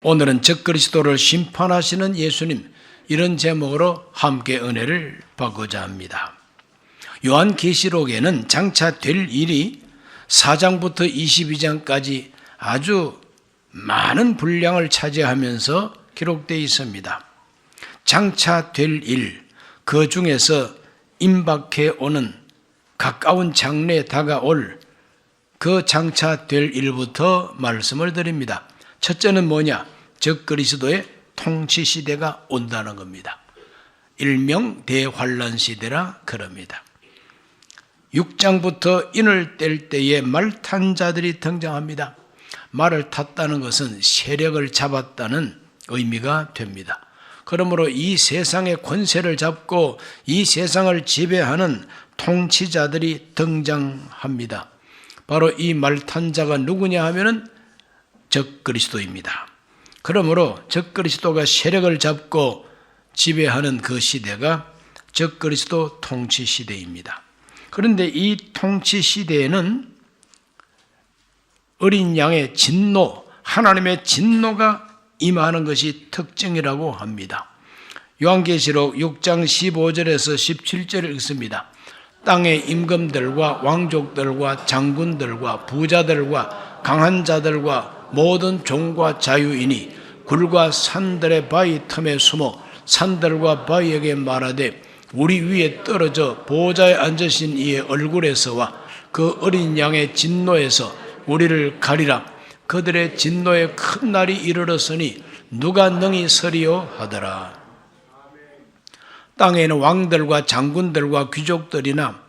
오늘은 적그리스도를 심판하시는 예수님, 이런 제목으로 함께 은혜를 받고자 합니다. 요한계시록에는 장차 될 일이 4장부터 22장까지 아주 많은 분량을 차지하면서 기록되어 있습니다. 장차 될 일, 그 중에서 임박해 오는 가까운 장래에 다가올 그 장차 될 일부터 말씀을 드립니다. 첫째는 뭐냐? 적그리스도의 통치 시대가 온다는 겁니다. 일명 대환란 시대라 그럽니다. 6장부터 인을 뗄 때에 말 탄 자들이 등장합니다. 말을 탔다는 것은 세력을 잡았다는 의미가 됩니다. 그러므로 이 세상의 권세를 잡고 이 세상을 지배하는 통치자들이 등장합니다. 바로 이 말 탄 자가 누구냐 하면은 적그리스도입니다. 그러므로 적그리스도가 세력을 잡고 지배하는 그 시대가 적그리스도 통치 시대입니다. 그런데 이 통치 시대에는 어린 양의 진노, 하나님의 진노가 임하는 것이 특징이라고 합니다. 요한계시록 6장 15절에서 17절을 읽습니다. 땅의 임금들과 왕족들과 장군들과 부자들과 강한 자들과 모든 종과 자유인이 굴과 산들의 바위 틈에 숨어 산들과 바위에게 말하되 우리 위에 떨어져 보호자에 앉으신 이의 얼굴에서와 그 어린 양의 진노에서 우리를 가리라. 그들의 진노의 큰 날이 이르렀으니 누가 능히 서리요 하더라. 땅에는 왕들과 장군들과 귀족들이나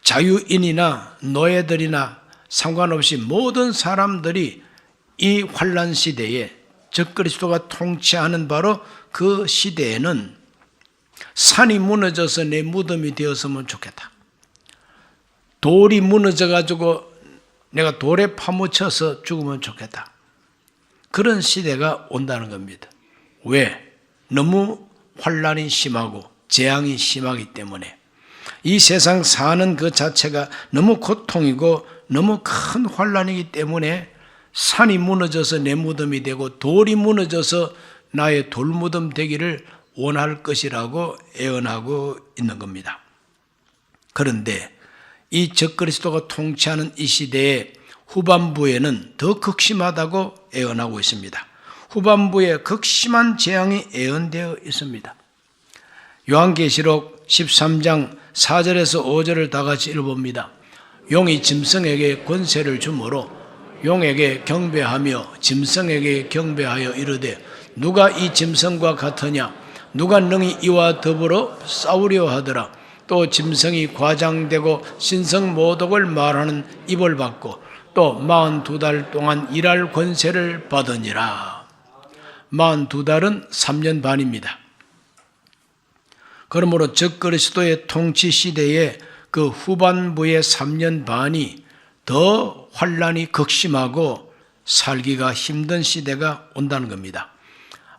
자유인이나 노예들이나 상관없이 모든 사람들이 이 환란 시대에 적그리스도가 통치하는 바로 그 시대에는 산이 무너져서 내 무덤이 되었으면 좋겠다. 돌이 무너져가지고 내가 돌에 파묻혀서 죽으면 좋겠다. 그런 시대가 온다는 겁니다. 왜? 너무 환란이 심하고 재앙이 심하기 때문에 이 세상 사는 그 자체가 너무 고통이고 너무 큰 환란이기 때문에 산이 무너져서 내 무덤이 되고 돌이 무너져서 나의 돌무덤 되기를 원할 것이라고 애언하고 있는 겁니다. 그런데 이 적그리스도가 통치하는 이 시대의 후반부에는 더 극심하다고 애언하고 있습니다. 후반부에 극심한 재앙이 애언되어 있습니다. 요한계시록 13장 4절에서 5절을 다 같이 읽어봅니다. 용이 짐승에게 권세를 주므로 용에게 경배하며 짐승에게 경배하여 이르되 누가 이 짐승과 같으냐? 누가 능히 이와 더불어 싸우려 하더라. 또 짐승이 과장되고 신성모독을 말하는 입을 받고 또 42달 동안 일할 권세를 받으니라. 42달은 3년 반입니다. 그러므로 적그리스도의 통치 시대의 그 후반부의 3년 반이 더 환란이 극심하고 살기가 힘든 시대가 온다는 겁니다.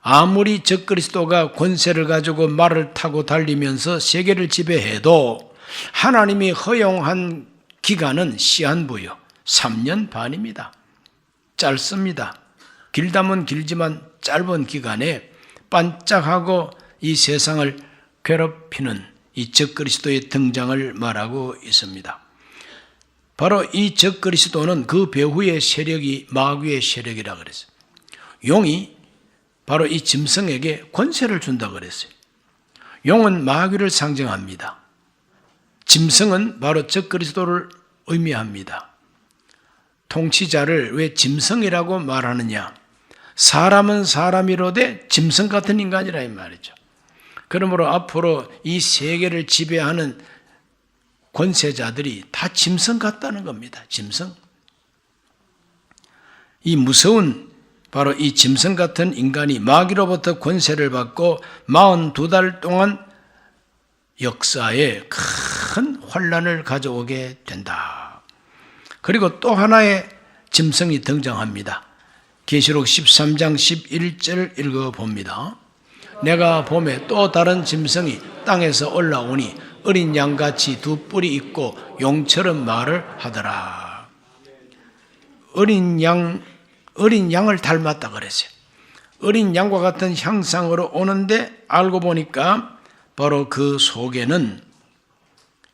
아무리 적그리스도가 권세를 가지고 말을 타고 달리면서 세계를 지배해도 하나님이 허용한 기간은 시한부요. 3년 반입니다. 짧습니다. 길다면 길지만 짧은 기간에 반짝하고 이 세상을 괴롭히는 이 적그리스도의 등장을 말하고 있습니다. 바로 이 적그리스도는 그 배후의 세력이 마귀의 세력이라고 그랬어요. 용이 바로 이 짐승에게 권세를 준다고 그랬어요. 용은 마귀를 상징합니다. 짐승은 바로 적그리스도를 의미합니다. 통치자를 왜 짐승이라고 말하느냐? 사람은 사람이로되 짐승 같은 인간이라 이 말이죠. 그러므로 앞으로 이 세계를 지배하는 권세자들이 다 짐승 같다는 겁니다. 짐승. 이 무서운 바로 이 짐승 같은 인간이 마귀로부터 권세를 받고 42달 동안 역사에 큰 환란을 가져오게 된다. 그리고 또 하나의 짐승이 등장합니다. 계시록 13장 11절 읽어봅니다. 내가 봄에 또 다른 짐승이 땅에서 올라오니 어린 양같이 두 뿔이 있고 용처럼 말을 하더라. 어린 양을 닮았다 그랬어요. 어린 양과 같은 형상으로 오는데 알고 보니까 바로 그 속에는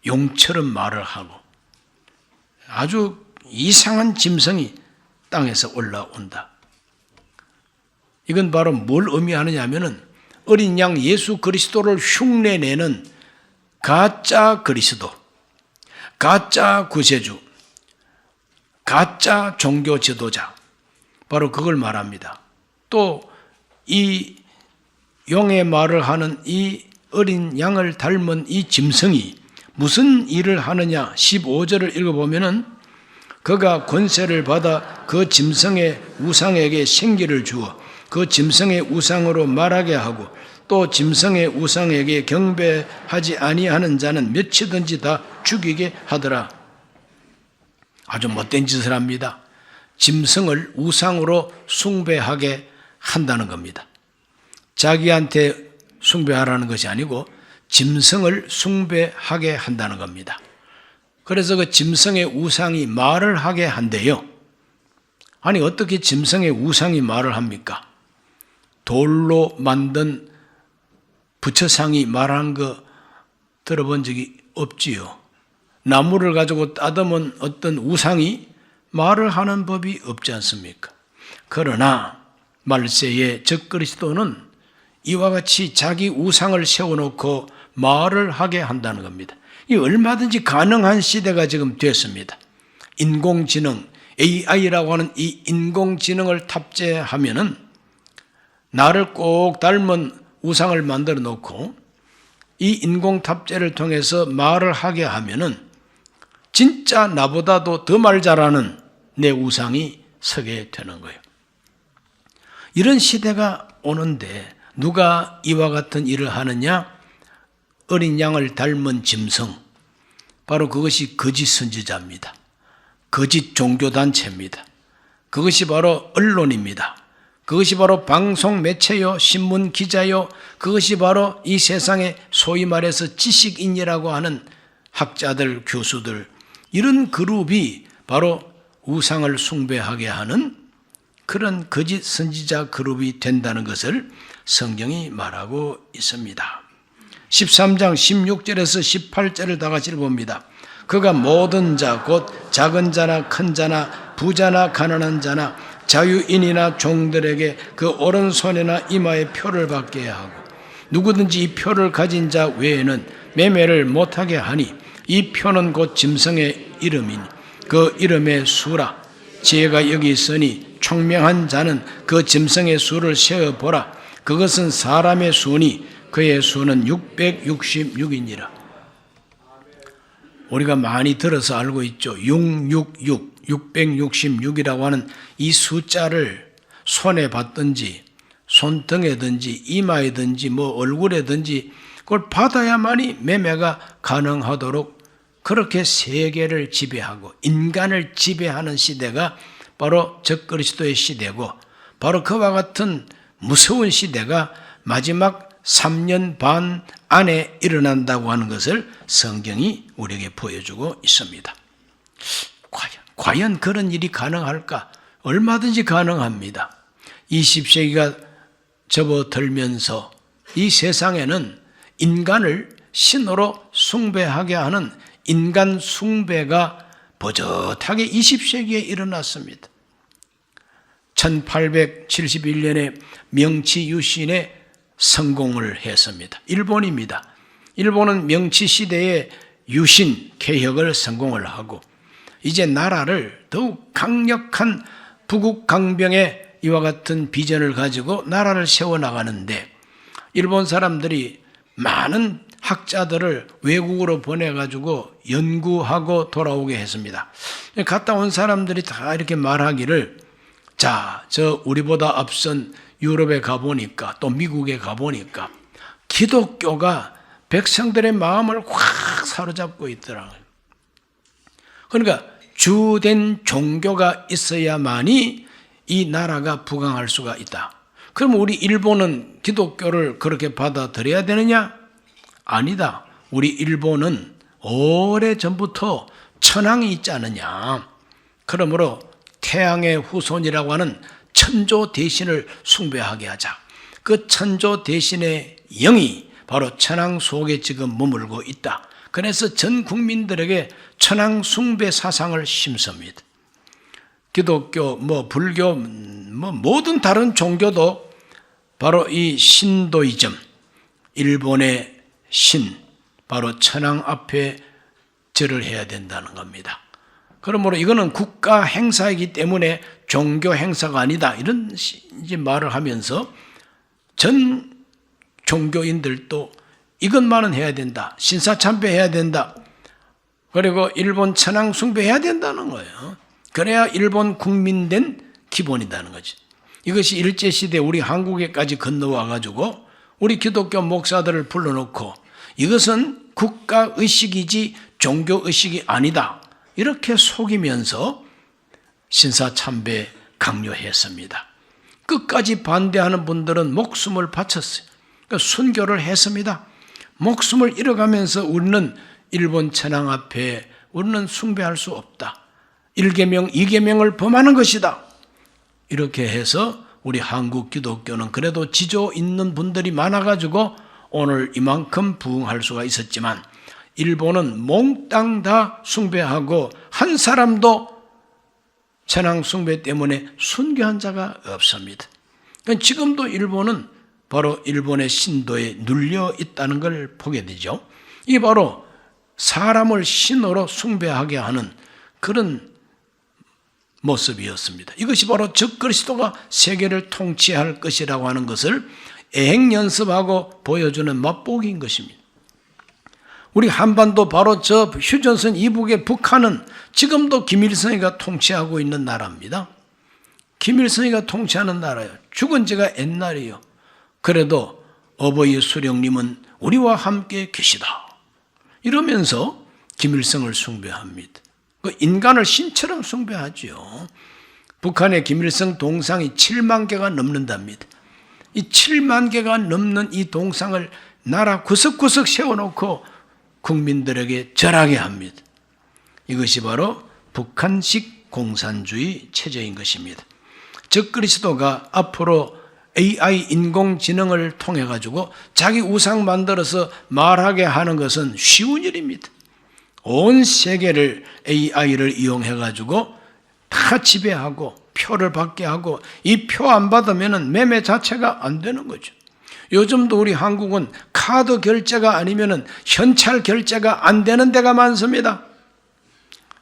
용처럼 말을 하고 아주 이상한 짐승이 땅에서 올라온다. 이건 바로 뭘 의미하느냐 하면은 어린 양 예수 그리스도를 흉내내는 가짜 그리스도, 가짜 구세주, 가짜 종교 지도자, 바로 그걸 말합니다. 또 이 용의 말을 하는 이 어린 양을 닮은 이 짐승이 무슨 일을 하느냐 15절을 읽어보면은 그가 권세를 받아 그 짐승의 우상에게 생기를 주어 그 짐승의 우상으로 말하게 하고 또 짐승의 우상에게 경배하지 아니하는 자는 몇이든지 다 죽이게 하더라. 아주 못된 짓을 합니다. 짐승을 우상으로 숭배하게 한다는 겁니다. 자기한테 숭배하라는 것이 아니고 짐승을 숭배하게 한다는 겁니다. 그래서 그 짐승의 우상이 말을 하게 한대요. 아니 어떻게 짐승의 우상이 말을 합니까? 돌로 만든 부처상이 말하는 거 들어본 적이 없지요. 나무를 가지고 따듬은 어떤 우상이 말을 하는 법이 없지 않습니까? 그러나 말세의 적그리스도는 이와 같이 자기 우상을 세워놓고 말을 하게 한다는 겁니다. 이 얼마든지 가능한 시대가 지금 됐습니다. 인공지능, AI라고 하는 이 인공지능을 탑재하면은 나를 꼭 닮은 우상을 만들어 놓고 이 인공 탑재를 통해서 말을 하게 하면은 진짜 나보다도 더 말 잘하는 내 우상이 서게 되는 거예요. 이런 시대가 오는데 누가 이와 같은 일을 하느냐? 어린 양을 닮은 짐승, 바로 그것이 거짓 선지자입니다. 거짓 종교단체입니다. 그것이 바로 언론입니다. 그것이 바로 방송 매체요, 신문 기자요, 그것이 바로 이 세상에 소위 말해서 지식인이라고 하는 학자들, 교수들, 이런 그룹이 바로 우상을 숭배하게 하는 그런 거짓 선지자 그룹이 된다는 것을 성경이 말하고 있습니다. 13장 16절에서 18절을 다 같이 봅니다. 그가 모든 자, 곧 작은 자나 큰 자나 부자나 가난한 자나 자유인이나 종들에게 그 오른손이나 이마에 표를 받게 하고 누구든지 이 표를 가진 자 외에는 매매를 못하게 하니 이 표는 곧 짐승의 이름이니 그 이름의 수라. 지혜가 여기 있으니 총명한 자는 그 짐승의 수를 세어보라. 그것은 사람의 수니 그의 수는 666이니라. 우리가 많이 들어서 알고 있죠. 666, 666이라고 하는 이 숫자를 손에 받든지 손등에든지 이마에든지 뭐 얼굴에든지 그걸 받아야만이 매매가 가능하도록 그렇게 세계를 지배하고 인간을 지배하는 시대가 바로 적그리스도의 시대고 바로 그와 같은 무서운 시대가 마지막 3년 반 안에 일어난다고 하는 것을 성경이 우리에게 보여주고 있습니다. 과연 그런 일이 가능할까? 얼마든지 가능합니다. 20세기가 접어들면서 이 세상에는 인간을 신으로 숭배하게 하는 인간 숭배가 버젓하게 20세기에 일어났습니다. 1871년에 명치 유신에 성공을 했습니다. 일본입니다. 일본은 명치 시대에 유신 개혁을 성공을 하고 이제 나라를 더욱 강력한 부국 강병의 이와 같은 비전을 가지고 나라를 세워나가는데 일본 사람들이 많은 학자들을 외국으로 보내가지고 연구하고 돌아오게 했습니다. 갔다 온 사람들이 다 이렇게 말하기를 자, 저 우리보다 앞선 유럽에 가보니까 또 미국에 가보니까 기독교가 백성들의 마음을 확 사로잡고 있더라고요. 그러니까 주된 종교가 있어야만이 이 나라가 부강할 수가 있다. 그럼 우리 일본은 기독교를 그렇게 받아들여야 되느냐? 아니다. 우리 일본은 오래전부터 천황이 있지 않느냐. 그러므로 태양의 후손이라고 하는 천조 대신을 숭배하게 하자. 그 천조 대신의 영이 바로 천황 속에 지금 머물고 있다. 그래서 전 국민들에게 천황 숭배 사상을 심습니다. 기독교, 불교, 모든 다른 종교도 바로 이 신도이즘, 일본의 신, 바로 천황 앞에 절을 해야 된다는 겁니다. 그러므로 이거는 국가 행사이기 때문에 종교 행사가 아니다. 이런 말을 하면서 전 종교인들도 이것만은 해야 된다. 신사참배해야 된다. 그리고 일본 천황 숭배해야 된다는 거예요. 그래야 일본 국민된 기본이라는 거지. 이것이 일제시대 우리 한국에까지 건너와 가지고 우리 기독교 목사들을 불러놓고 이것은 국가의식이지 종교의식이 아니다. 이렇게 속이면서 신사참배 강요했습니다. 끝까지 반대하는 분들은 목숨을 바쳤어요. 그러니까 순교를 했습니다. 목숨을 잃어가면서 우리는 일본 천황 앞에 우리는 숭배할 수 없다. 1계명, 2계명을 범하는 것이다. 이렇게 해서 우리 한국 기독교는 그래도 지조 있는 분들이 많아가지고 오늘 이만큼 부흥할 수가 있었지만 일본은 몽땅 다 숭배하고 한 사람도 천황 숭배 때문에 순교한 자가 없습니다. 그러니까 지금도 일본은 바로 일본의 신도에 눌려 있다는 걸 보게 되죠. 이 바로 사람을 신으로 숭배하게 하는 그런 모습이었습니다. 이것이 바로 적그리스도가 세계를 통치할 것이라고 하는 것을 애행연습하고 보여주는 맛보기인 것입니다. 우리 한반도 바로 저 휴전선 이북의 북한은 지금도 김일성이가 통치하고 있는 나라입니다. 김일성이가 통치하는 나라예요. 죽은 지가 옛날이에요. 그래도 어버이 수령님은 우리와 함께 계시다. 이러면서 김일성을 숭배합니다. 그 인간을 신처럼 숭배하죠. 북한의 김일성 동상이 7만 개가 넘는답니다. 이 7만 개가 넘는 이 동상을 나라 구석구석 세워놓고 국민들에게 절하게 합니다. 이것이 바로 북한식 공산주의 체제인 것입니다. 적그리스도가 앞으로 AI 인공지능을 통해 가지고 자기 우상 만들어서 말하게 하는 것은 쉬운 일입니다. 온 세계를 AI를 이용해 가지고 다 지배하고 표를 받게 하고 이 표 안 받으면 매매 자체가 안 되는 거죠. 요즘도 우리 한국은 카드 결제가 아니면 현찰 결제가 안 되는 데가 많습니다.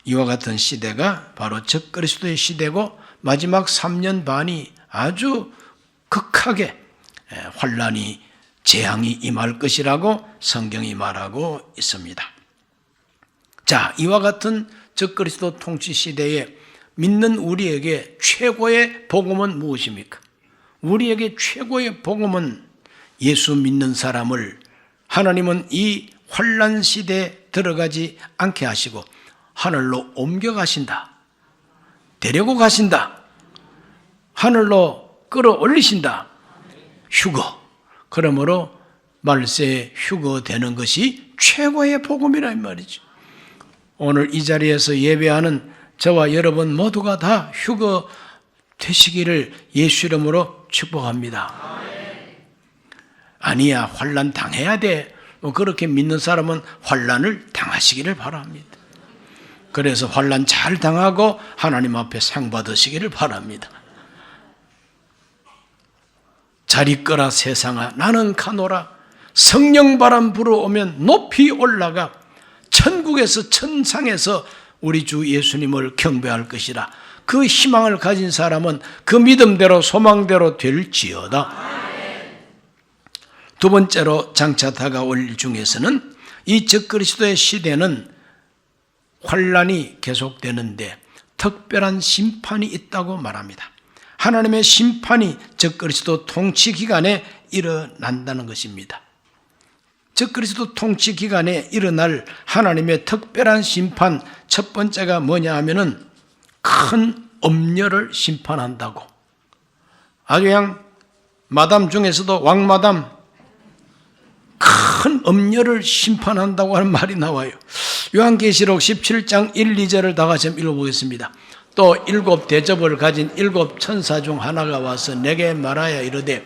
이와 같은 시대가 바로 적그리스도의 시대고 마지막 3년 반이 아주 극하게 환란이 재앙이 임할 것이라고 성경이 말하고 있습니다. 자, 이와 같은 적그리스도 통치 시대에 믿는 우리에게 최고의 복음은 무엇입니까? 우리에게 최고의 복음은 예수 믿는 사람을 하나님은 이 환란 시대에 들어가지 않게 하시고 하늘로 옮겨가신다. 데리고 가신다. 하늘로 끌어올리신다. 휴거. 그러므로 말세에 휴거 되는 것이 최고의 복음이라 이 말이죠. 오늘 이 자리에서 예배하는 저와 여러분 모두가 다 휴거 되시기를 예수 이름으로 축복합니다. 아니야, 환란 당해야 돼. 그렇게 믿는 사람은 환란을 당하시기를 바랍니다. 그래서 환란 잘 당하고 하나님 앞에 상 받으시기를 바랍니다. 잘 있거라 세상아 나는 가노라. 성령 바람 불어오면 높이 올라가 천국에서 천상에서 우리 주 예수님을 경배할 것이라. 그 희망을 가진 사람은 그 믿음대로 소망대로 될지어다. 두 번째로 장차 다가올 일 중에서는 이 적그리스도의 시대는 환란이 계속되는데 특별한 심판이 있다고 말합니다. 하나님의 심판이 적그리스도 통치 기간에 일어난다는 것입니다. 적그리스도 통치 기간에 일어날 하나님의 특별한 심판, 첫 번째가 뭐냐 하면은 큰 엄녀를 심판한다고. 아주 그냥 마담 중에서도 왕마담, 큰 엄녀를 심판한다고 하는 말이 나와요. 요한계시록 17장 1, 2절을 다 같이 읽어보겠습니다. 또 7 대접을 가진 7 천사 중 하나가 와서 내게 말하여 이르되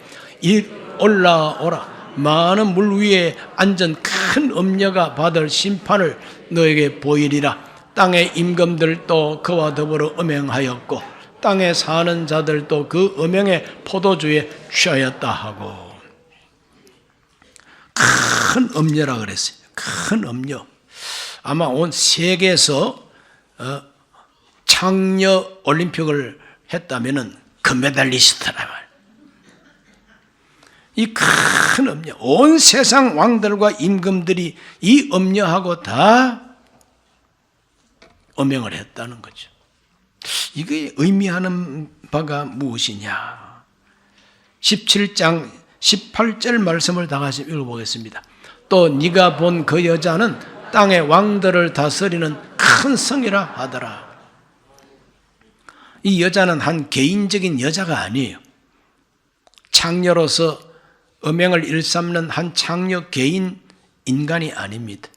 올라오라. 많은 물 위에 앉은 큰 음녀가 받을 심판을 너에게 보이리라. 땅의 임금들도 그와 더불어 음행하였고 땅에 사는 자들도 그 음행의 포도주에 취하였다 하고. 큰 음녀라 그랬어요. 큰 음녀. 아마 온 세계에서 창녀 올림픽을 했다면은 금메달리스트라 말. 이 큰 음녀, 온 세상 왕들과 임금들이 이 음녀하고 다 음행을 했다는 거죠. 이게 의미하는 바가 무엇이냐? 17장 18절 말씀을 다 같이 읽어보겠습니다. 또 네가 본 그 여자는 땅의 왕들을 다스리는 큰 성이라 하더라. 이 여자는 한 개인적인 여자가 아니에요. 창녀로서 음행을 일삼는 한 창녀 개인 인간이 아닙니다.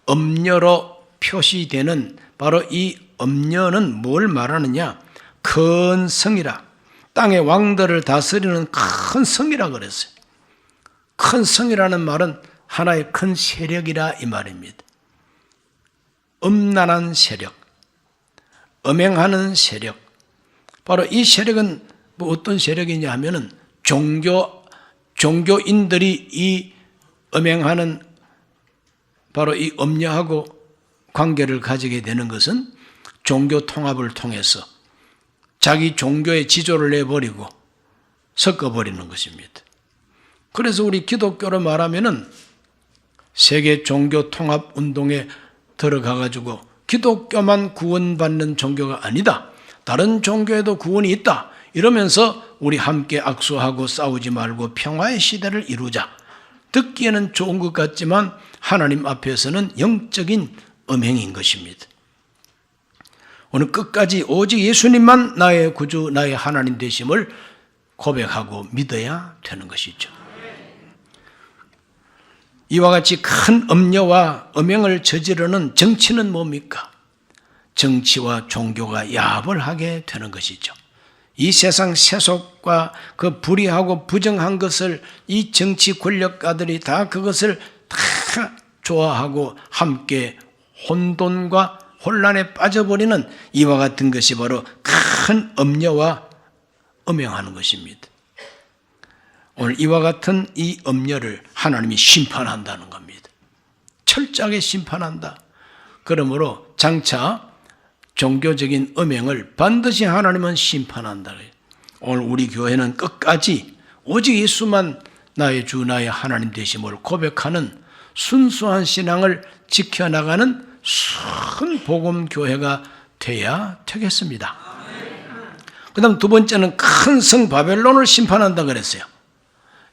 음녀로 표시되는 바로 이 음녀는 뭘 말하느냐? 큰 성이라. 땅의 왕들을 다스리는 큰 성이라 그랬어요. 큰 성이라는 말은 하나의 큰 세력이라 이 말입니다. 음란한 세력, 음행하는 세력. 바로 이 세력은 뭐 어떤 세력이냐 하면은 종교인들이 이 음행하는 바로 이 음녀하고 관계를 가지게 되는 것은 종교 통합을 통해서 자기 종교의 지조를 내버리고 섞어버리는 것입니다. 그래서 우리 기독교로 말하면은 세계 종교 통합 운동에 들어가가지고 기독교만 구원받는 종교가 아니다. 다른 종교에도 구원이 있다. 이러면서 우리 함께 악수하고 싸우지 말고 평화의 시대를 이루자. 듣기에는 좋은 것 같지만 하나님 앞에서는 영적인 음행인 것입니다. 오늘 끝까지 오직 예수님만 나의 구주, 나의 하나님 되심을 고백하고 믿어야 되는 것이죠. 이와 같이 큰 음녀와 음행을 저지르는 정치는 뭡니까? 정치와 종교가 야합을 하게 되는 것이죠. 이 세상 세속과 그 불의하고 부정한 것을 이 정치 권력가들이 다 그것을 다 좋아하고 함께 혼돈과 혼란에 빠져버리는 이와 같은 것이 바로 큰 음녀와 음행하는 것입니다. 오늘 이와 같은 이 음녀를 하나님이 심판한다는 겁니다. 철저하게 심판한다. 그러므로 장차 종교적인 음행을 반드시 하나님은 심판한다. 오늘 우리 교회는 끝까지 오직 예수만 나의 주, 나의 하나님 되심을 고백하는 순수한 신앙을 지켜나가는 순 복음 교회가 돼야 되겠습니다. 그 다음 두 번째는 큰 성 바벨론을 심판한다 그랬어요.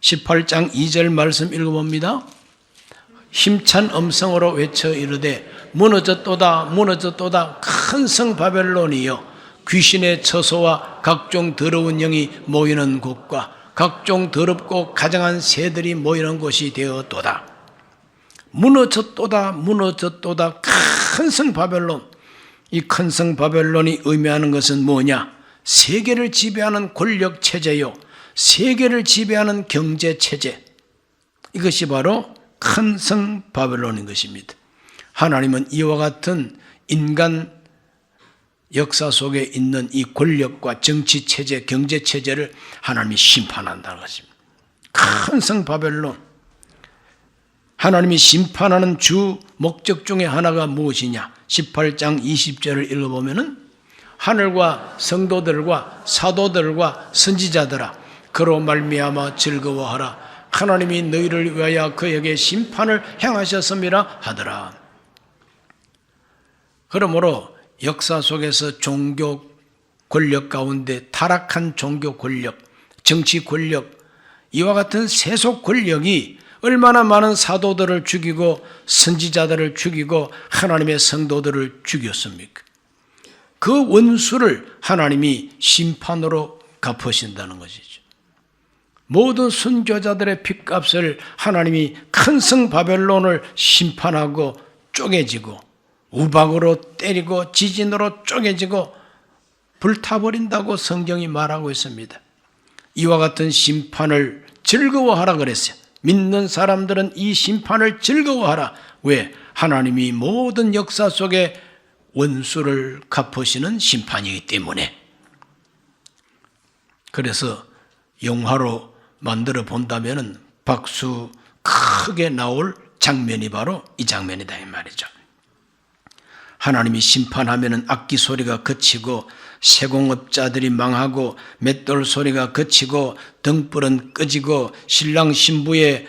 18장 2절 말씀 읽어봅니다. 힘찬 음성으로 외쳐 이르되 무너졌도다 무너졌도다 큰 성 바벨론이여 귀신의 처소와 각종 더러운 영이 모이는 곳과 각종 더럽고 가증한 새들이 모이는 곳이 되었도다. 무너졌도다 무너졌도다 큰 성 바벨론. 이 큰 성 바벨론이 의미하는 것은 뭐냐? 세계를 지배하는 권력 체제요, 세계를 지배하는 경제 체제. 이것이 바로 큰 성 바벨론인 것입니다. 하나님은 이와 같은 인간 역사 속에 있는 이 권력과 정치 체제, 경제 체제를 하나님이 심판한다는 것입니다. 큰 성 바벨론. 하나님이 심판하는 주 목적 중에 하나가 무엇이냐? 18장 20절을 읽어보면은 하늘과 성도들과 사도들과 선지자들아 그로 말미암아 즐거워하라. 하나님이 너희를 위하여 그에게 심판을 행하셨음이라 하더라. 그러므로 역사 속에서 종교 권력 가운데 타락한 종교 권력, 정치 권력, 이와 같은 세속 권력이 얼마나 많은 사도들을 죽이고 선지자들을 죽이고 하나님의 성도들을 죽였습니까? 그 원수를 하나님이 심판으로 갚으신다는 것이죠. 모든 순교자들의 핏값을 하나님이 큰 성 바벨론을 심판하고 쪼개지고 우박으로 때리고 지진으로 쪼개지고 불타버린다고 성경이 말하고 있습니다. 이와 같은 심판을 즐거워하라 그랬어요. 믿는 사람들은 이 심판을 즐거워하라. 왜? 하나님이 모든 역사 속에 원수를 갚으시는 심판이기 때문에. 그래서 영화로 만들어 본다면 박수 크게 나올 장면이 바로 이 장면이다 이 말이죠. 하나님이 심판하면 악기 소리가 그치고 세공업자들이 망하고 맷돌 소리가 그치고 등불은 꺼지고 신랑 신부의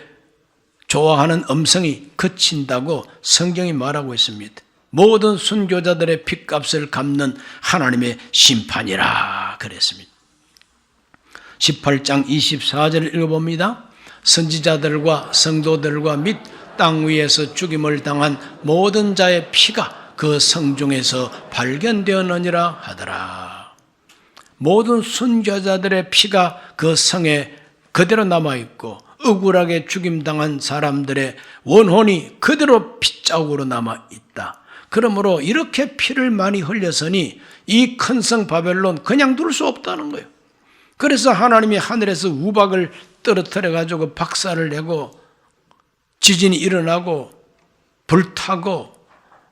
좋아하는 음성이 그친다고 성경이 말하고 있습니다. 모든 순교자들의 핏값을 갚는 하나님의 심판이라 그랬습니다. 18장 24절을 읽어봅니다. 선지자들과 성도들과 및 땅 위에서 죽임을 당한 모든 자의 피가 그 성중에서 발견되었느니라 하더라. 모든 순교자들의 피가 그 성에 그대로 남아있고 억울하게 죽임당한 사람들의 원혼이 그대로 핏자국으로 남아있다. 그러므로 이렇게 피를 많이 흘렸으니 이 큰 성 바벨론 그냥 둘 수 없다는 거예요. 그래서 하나님이 하늘에서 우박을 떨어뜨려 가지고 박살을 내고 지진이 일어나고 불타고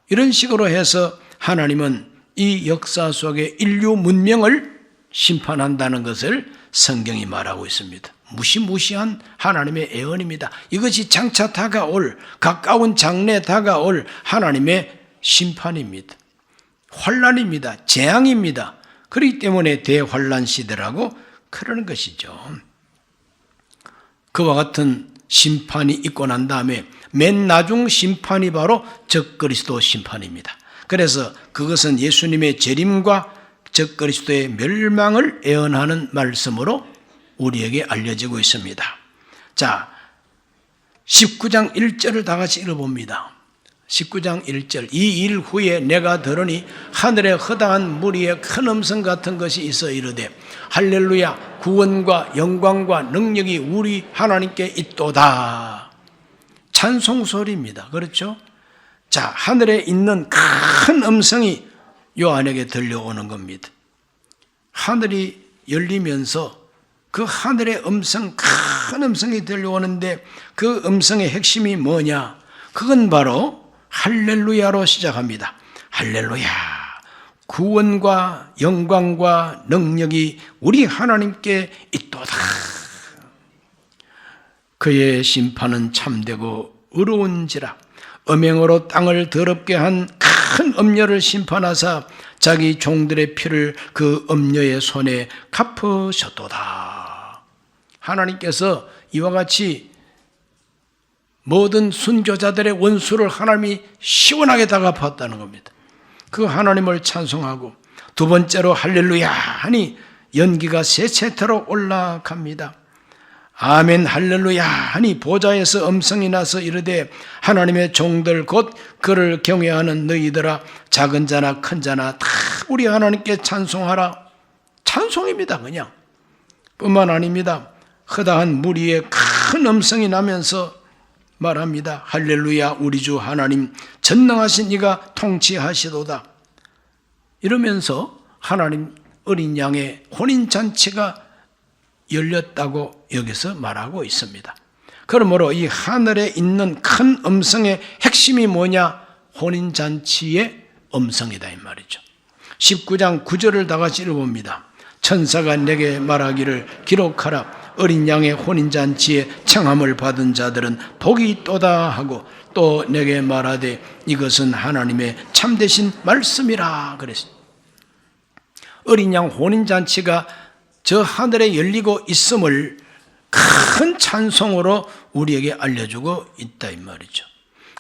이런 식으로 해서 하나님은 이 역사 속에 인류 문명을 심판한다는 것을 성경이 말하고 있습니다. 무시무시한 하나님의 예언입니다. 이것이 장차 다가올, 가까운 장래에 다가올 하나님의 심판입니다. 환난입니다. 재앙입니다. 그렇기 때문에 대환난 시대라고 그러는 것이죠. 그와 같은 심판이 있고 난 다음에 맨 나중 심판이 바로 적그리스도 심판입니다. 그래서 그것은 예수님의 재림과 적그리스도의 멸망을 예언하는 말씀으로 우리에게 알려지고 있습니다. 자, 19장 1절을 다 같이 읽어봅니다. 19장 1절 이 일 후에 내가 들으니 하늘에 허다한 무리의 큰 음성 같은 것이 있어 이르되 할렐루야 구원과 영광과 능력이 우리 하나님께 있도다. 찬송 소리입니다. 그렇죠? 자, 하늘에 있는 큰 음성이 요한에게 들려오는 겁니다. 하늘이 열리면서 그 하늘의 음성, 큰 음성이 들려오는데 그 음성의 핵심이 뭐냐? 그건 바로 할렐루야로 시작합니다. 할렐루야. 구원과 영광과 능력이 우리 하나님께 있도다. 그의 심판은 참되고 의로운지라. 음행으로 땅을 더럽게 한 큰 음녀를 심판하사 자기 종들의 피를 그 음녀의 손에 갚으셨도다. 하나님께서 이와 같이 모든 순교자들의 원수를 하나님이 시원하게 다 갚았다는 겁니다. 그 하나님을 찬송하고 두 번째로 할렐루야 하니 연기가 세 채터로 올라갑니다. 아멘 할렐루야 하니 보좌에서 음성이 나서 이르되 하나님의 종들 곧 그를 경외하는 너희들아 작은 자나 큰 자나 다 우리 하나님께 찬송하라. 찬송입니다. 그냥 뿐만 아닙니다. 허다한 무리의 큰 음성이 나면서 말합니다. 할렐루야 우리 주 하나님 전능하신 이가 통치하시도다. 이러면서 하나님 어린 양의 혼인잔치가 열렸다고 여기서 말하고 있습니다. 그러므로 이 하늘에 있는 큰 음성의 핵심이 뭐냐? 혼인잔치의 음성이다 이 말이죠. 19장 9절을 다 같이 읽어봅니다. 천사가 내게 말하기를 기록하라. 어린 양의 혼인잔치에 청함을 받은 자들은 복이 있도다 하고 또 내게 말하되 이것은 하나님의 참되신 말씀이라 그랬습니다. 어린 양 혼인잔치가 저 하늘에 열리고 있음을 큰 찬송으로 우리에게 알려주고 있다 이 말이죠.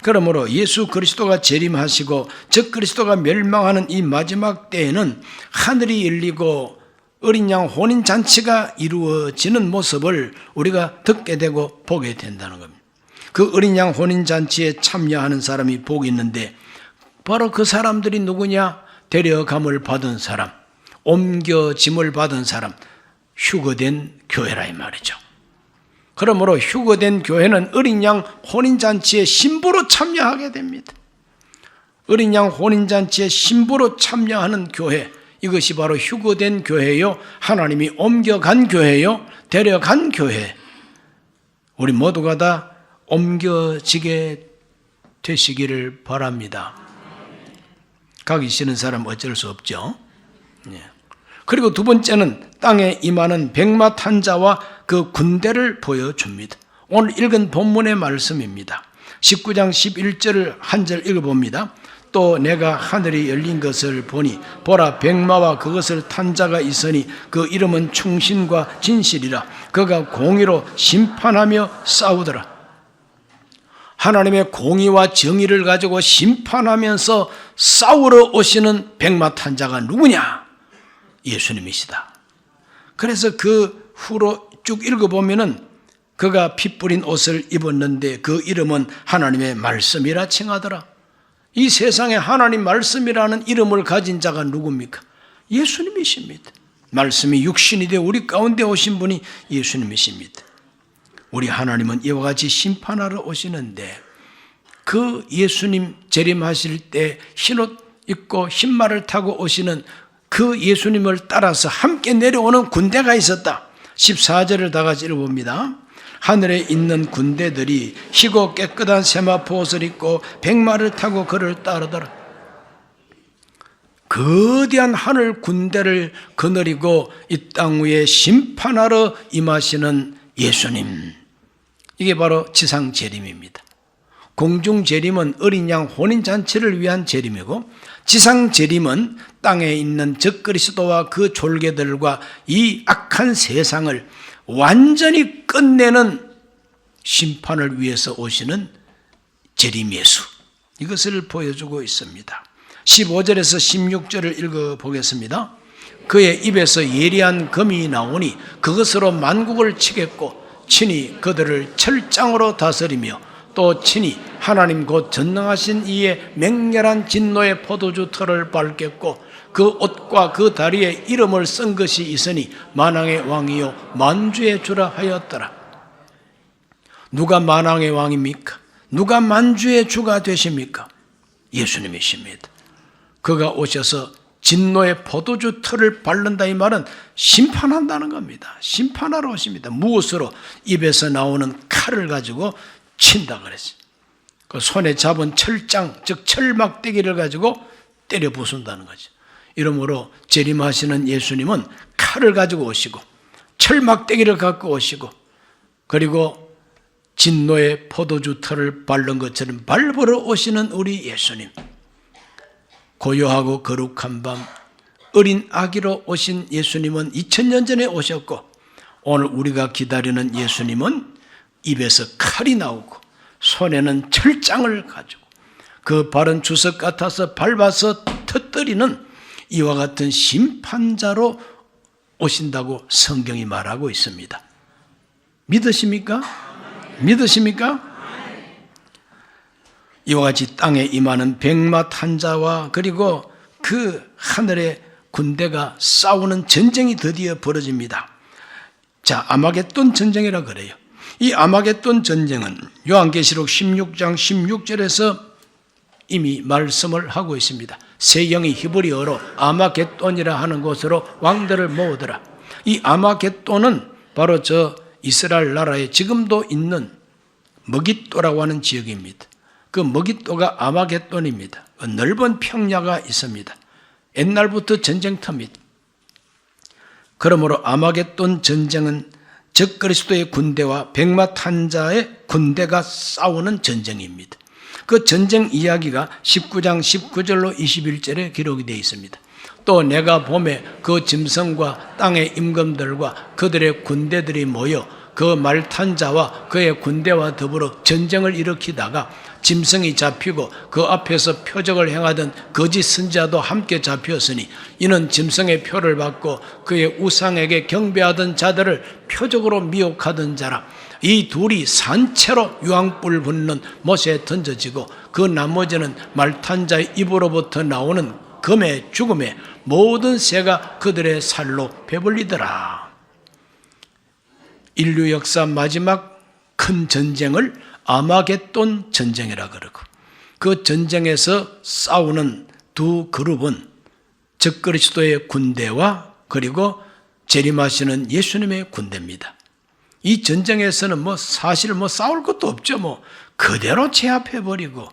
그러므로 예수 그리스도가 재림하시고 적그리스도가 멸망하는 이 마지막 때에는 하늘이 열리고 어린 양 혼인잔치가 이루어지는 모습을 우리가 듣게 되고 보게 된다는 겁니다. 그 어린 양 혼인잔치에 참여하는 사람이 복이 있는데 바로 그 사람들이 누구냐? 데려감을 받은 사람, 옮겨짐을 받은 사람, 휴거된 교회라 이 말이죠. 그러므로 휴거된 교회는 어린 양 혼인잔치의 신부로 참여하게 됩니다. 어린 양 혼인잔치의 신부로 참여하는 교회, 이것이 바로 휴거된 교회요, 하나님이 옮겨간 교회요, 데려간 교회. 우리 모두가 다 옮겨지게 되시기를 바랍니다. 가기 싫은 사람 어쩔 수 없죠. 그리고 두 번째는 땅에 임하는 백마탄자와 그 군대를 보여줍니다. 오늘 읽은 본문의 말씀입니다. 19장 11절을 한 절 읽어봅니다. 또 내가 하늘이 열린 것을 보니 보라 백마와 그것을 탄 자가 있으니 그 이름은 충신과 진실이라. 그가 공의로 심판하며 싸우더라. 하나님의 공의와 정의를 가지고 심판하면서 싸우러 오시는 백마탄자가 누구냐? 예수님이시다. 그래서 그 후로 쭉 읽어보면은 그가 피 뿌린 옷을 입었는데 그 이름은 하나님의 말씀이라 칭하더라. 이 세상에 하나님 말씀이라는 이름을 가진 자가 누굽니까? 예수님이십니다. 말씀이 육신이 되어 우리 가운데 오신 분이 예수님이십니다. 우리 하나님은 이와 같이 심판하러 오시는데 그 예수님 재림하실 때 흰옷 입고 흰말을 타고 오시는 그 예수님을 따라서 함께 내려오는 군대가 있었다. 14절을 다 같이 읽어봅니다. 하늘에 있는 군대들이 희고 깨끗한 세마포 옷을 입고 백마를 타고 그를 따르더라. 거대한 하늘 군대를 거느리고 이 땅 위에 심판하러 임하시는 예수님. 이게 바로 지상 재림입니다. 공중 재림은 어린 양 혼인잔치를 위한 재림이고 지상 재림은 땅에 있는 적그리스도와 그 졸개들과 이 악한 세상을 완전히 끝내는 심판을 위해서 오시는 재림 예수. 이것을 보여주고 있습니다. 15절에서 16절을 읽어보겠습니다. 그의 입에서 예리한 검이 나오니 그것으로 만국을 치겠고 친히 그들을 철장으로 다스리며 또 친히 하나님 곧 전능하신 이의 맹렬한 진노의 포도주 털을 밟겠고 그 옷과 그 다리에 이름을 쓴 것이 있으니 만왕의 왕이요 만주의 주라 하였더라. 누가 만왕의 왕입니까? 누가 만주의 주가 되십니까? 예수님이십니다. 그가 오셔서 진노의 포도주 털을 밟는다 이 말은 심판한다는 겁니다. 심판하러 오십니다. 무엇으로? 입에서 나오는 칼을 가지고 친다 그랬어요. 그 손에 잡은 철장, 즉 철막대기를 가지고 때려 부순다는 거죠. 이러므로 재림하시는 예수님은 칼을 가지고 오시고 철막대기를 갖고 오시고 그리고 진노의 포도주 털을 밟는 것처럼 밟으러 오시는 우리 예수님. 고요하고 거룩한 밤 어린 아기로 오신 예수님은 2000년 전에 오셨고 오늘 우리가 기다리는 예수님은 입에서 칼이 나오고 손에는 철장을 가지고 그 발은 주석 같아서 밟아서 터뜨리는 이와 같은 심판자로 오신다고 성경이 말하고 있습니다. 믿으십니까? 믿으십니까? 이와 같이 땅에 임하는 백마탄자와 그리고 그 하늘의 군대가 싸우는 전쟁이 드디어 벌어집니다. 자, 아마겟돈 전쟁이라 그래요. 이 아마겟돈 전쟁은 요한계시록 16장 16절에서 이미 말씀을 하고 있습니다. 세 영이 히브리어로 아마겟돈이라 하는 곳으로 왕들을 모으더라. 이 아마겟돈은 바로 저 이스라엘 나라에 지금도 있는 머깃도라고 하는 지역입니다. 그 머깃도가 아마겟돈입니다. 넓은 평야가 있습니다. 옛날부터 전쟁터입니다. 그러므로 아마겟돈 전쟁은 적그리스도의 군대와 백마탄자의 군대가 싸우는 전쟁입니다. 그 전쟁 이야기가 19장 19절로 21절에 기록이 되어 있습니다. 또 내가 봄에 그 짐승과 땅의 임금들과 그들의 군대들이 모여 그 말탄자와 그의 군대와 더불어 전쟁을 일으키다가 짐승이 잡히고 그 앞에서 표적을 행하던 거짓 선지자도 함께 잡혔으니 이는 짐승의 표를 받고 그의 우상에게 경배하던 자들을 표적으로 미혹하던 자라. 이 둘이 산채로 유황불 붙는 못에 던져지고 그 나머지는 말탄자의 입으로부터 나오는 검의 죽음에 모든 새가 그들의 살로 배불리더라. 인류 역사 마지막 큰 전쟁을 아마겟돈 전쟁이라 그러고 그 전쟁에서 싸우는 두 그룹은 적그리스도의 군대와 그리고 재림하시는 예수님의 군대입니다. 이 전쟁에서는 사실 싸울 것도 없죠. 그대로 제압해버리고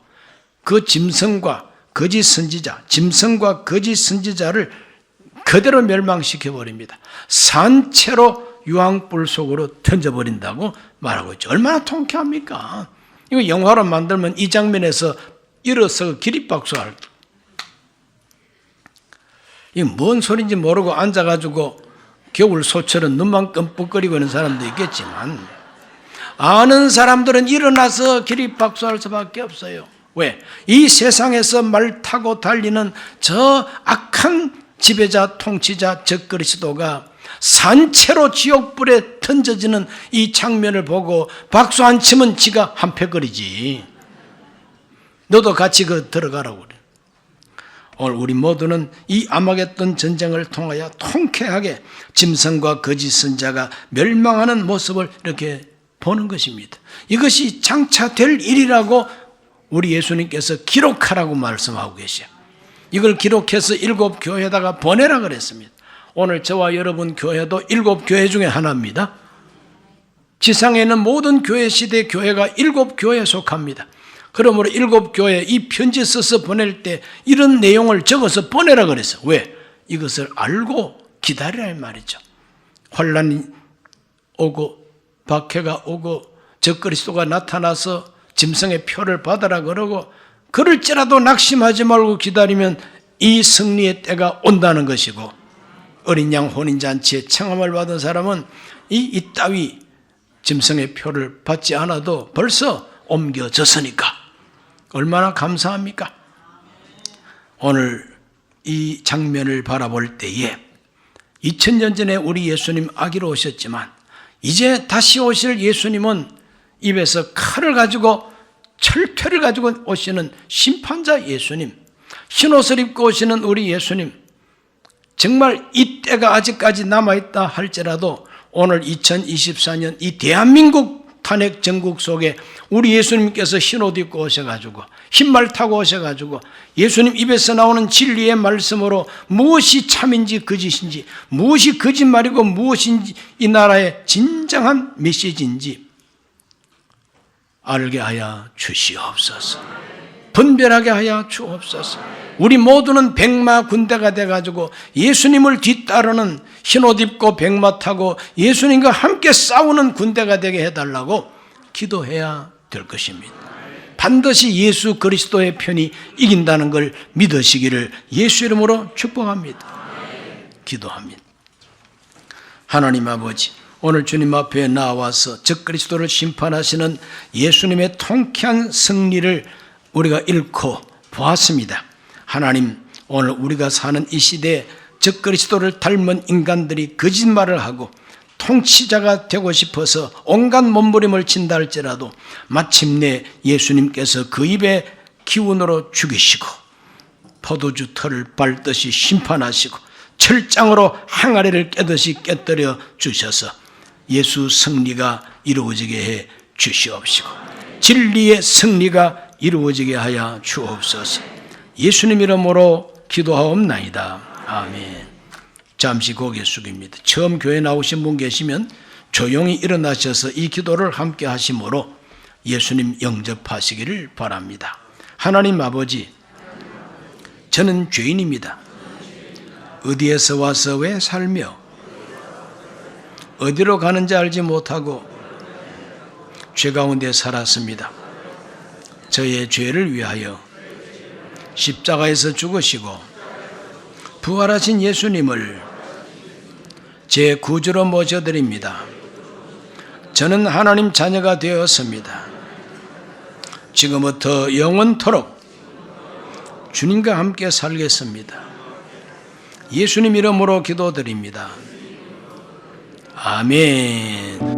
그 짐승과 거짓 선지자를 그대로 멸망시켜버립니다. 산채로 유황불 속으로 던져버린다고 말하고 있죠. 얼마나 통쾌합니까? 이거 영화로 만들면 이 장면에서 일어서 기립박수할. 이게 뭔 소리인지 모르고 앉아가지고 겨울소처럼 눈만 끔뻑거리고 있는 사람도 있겠지만 아는 사람들은 일어나서 기립박수할 수밖에 없어요. 왜? 이 세상에서 말 타고 달리는 저 악한 지배자, 통치자, 적그리스도가 산채로 지옥불에 던져지는 이 장면을 보고 박수 안 치면 지가 한패거리지. 너도 같이 들어가라고 그래. 오늘 우리 모두는 이 아마겟돈 전쟁을 통하여 통쾌하게 짐승과 거짓 선자가 멸망하는 모습을 이렇게 보는 것입니다. 이것이 장차 될 일이라고 우리 예수님께서 기록하라고 말씀하고 계셔요. 이걸 기록해서 7 교회에다가 보내라 그랬습니다. 오늘 저와 여러분 교회도 7 교회 중에 하나입니다. 지상에 있는 모든 교회 시대 교회가 7 교회에 속합니다. 그러므로 7 교회에 이 편지 써서 보낼 때 이런 내용을 적어서 보내라 그랬어요. 왜? 이것을 알고 기다리라 말이죠. 환란이 오고 박해가 오고 적그리스도가 나타나서 짐승의 표를 받아라 그러고 그럴지라도 낙심하지 말고 기다리면 이 승리의 때가 온다는 것이고 어린 양 혼인잔치에 청함을 받은 사람은 이따위 짐승의 표를 받지 않아도 벌써 옮겨졌으니까 얼마나 감사합니까? 오늘 이 장면을 바라볼 때에 2000년 전에 우리 예수님 아기로 오셨지만 이제 다시 오실 예수님은 입에서 칼을 가지고 철퇴를 가지고 오시는 심판자 예수님, 흰옷을 입고 오시는 우리 예수님, 정말 이 때가 아직까지 남아있다 할지라도 오늘 2024년 이 대한민국 탄핵 전국 속에 우리 예수님께서 흰옷 입고 오셔가지고 흰말 타고 오셔가지고 예수님 입에서 나오는 진리의 말씀으로 무엇이 참인지 거짓인지, 무엇이 거짓말이고 무엇인지 이 나라의 진정한 메시지인지 알게 하여 주시옵소서. 분별하게 하여 주옵소서. 우리 모두는 백마 군대가 돼가지고 예수님을 뒤따르는 흰옷 입고 백마 타고 예수님과 함께 싸우는 군대가 되게 해달라고 기도해야 될 것입니다. 반드시 예수 그리스도의 편이 이긴다는 걸 믿으시기를 예수 이름으로 축복합니다. 기도합니다. 하나님 아버지, 오늘 주님 앞에 나와서 적그리스도를 심판하시는 예수님의 통쾌한 승리를 우리가 읽고 보았습니다. 하나님, 오늘 우리가 사는 이 시대에 적그리스도를 닮은 인간들이 거짓말을 하고 통치자가 되고 싶어서 온갖 몸부림을 친다 할지라도 마침내 예수님께서 그 입에 기운으로 죽이시고 포도주 털을 밟듯이 심판하시고 철장으로 항아리를 깨듯이 깨뜨려 주셔서 예수 승리가 이루어지게 해 주시옵시고 진리의 승리가 이루어지게 하여 주옵소서. 예수님 이름으로 기도하옵나이다. 아멘. 잠시 고개 숙입니다. 처음 교회 나오신 분 계시면 조용히 일어나셔서 이 기도를 함께 하심으로 예수님 영접하시기를 바랍니다. 하나님 아버지, 저는 죄인입니다. 어디에서 와서 왜 살며 어디로 가는지 알지 못하고 죄 가운데 살았습니다. 저의 죄를 위하여 십자가에서 죽으시고 부활하신 예수님을 제 구주로 모셔드립니다. 저는 하나님 자녀가 되었습니다. 지금부터 영원토록 주님과 함께 살겠습니다. 예수님 이름으로 기도드립니다. 아멘.